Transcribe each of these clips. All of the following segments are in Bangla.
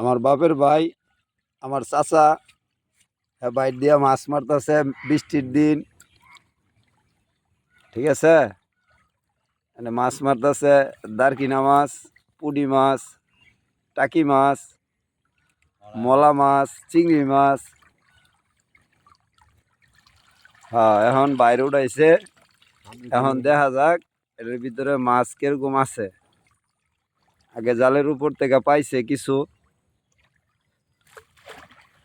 আমার বাপের ভাই আমার চাচা বাইর দিয়া মাছ মারতেছে বৃষ্টির দিন, ঠিক আছে। মানে মাছ মারতেছে দারকিনা মাছ, পুঁটি মাছ, টাকি মাছ, মলা মাছ, চিংড়ি মাছ। হ্যাঁ, এখন বাইরে উঠাইছে, এখন দেখা যাক এর ভিতরে মাছ কিরকম আছে। আগে জালের উপর থেকে পাইছে কিছু,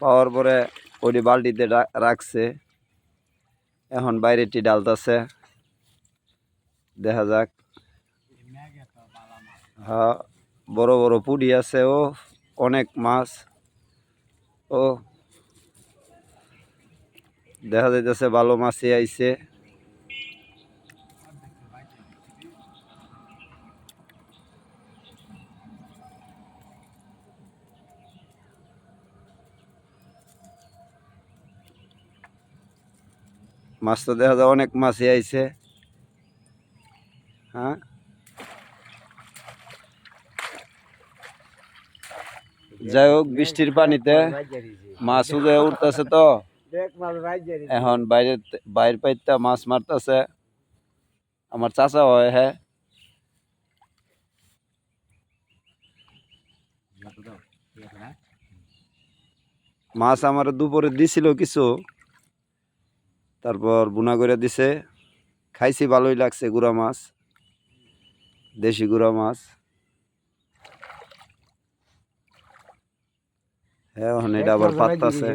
পাওয়ার পরে ওই বালতিতে রাখছে, এখন বাইরেটি ডালতাছে, দেখা যাক। হ্যাঁ, বড় বড় পুঁটি আছে, ও অনেক মাছ। ও দেখা যাইতেছে ভালো মাছই আইছে। মাছ তো দেখা যায় অনেক মাছই আইছে। হ্যাঁ, যাই হোক, বৃষ্টির পানিতে মাছ উঠে উঠতেছে, তো এখন বাইরে পাইতে মাছ মারতেছে আমার চাচা হয়। হ্যাঁ, মাছ আমার দুপুরে দিছিল কিছু, তারপর বুনা করে দিছে, খাইছি, ভালোই লাগছে। গুড়া মাছ, দেশি গুড়া মাছ। হ্যাঁ, এখন এটা আবার পাততাছে।